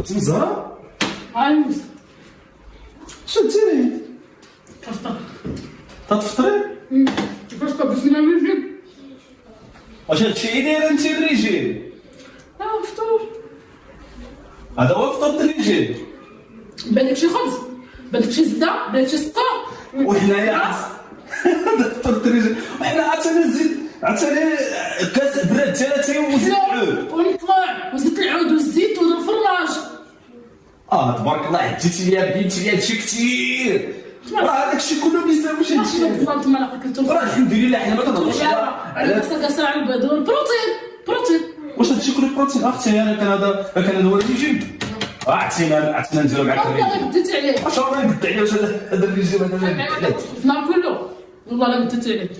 تمزرة عايز شديني كفطر. تتفطري. كيفاش طبسنا الرجل؟ واش هادشي داير انت الرجال؟ فطور. هذا هو فطور الرجال. بان لك شي خبز، بان لك شي زبده، بان لك شي سكر. وحنايا فطور الرجال، وحنا عاوتاني الزيت عاوتاني كاس براد 3 يوم وزيت العود. ونطلع وزيت العود والزيت والفرماج. تبارك الله عديتي ليا بنتي ليا هادشي كثير. راه هذاك الشيء كله ما يساويش هادشي. راه الحمد لله حنا ما كنهضروش على كساع البيض بروتين. واش هادشي كله بروتين اختي. انا كان هو الريجيم. عرفتينا نديرو معاك الريجيم. والله بديت عليه. واش راه قد عليه واش هذا الريجيم هذا ناكلو والله لا بديت عليه.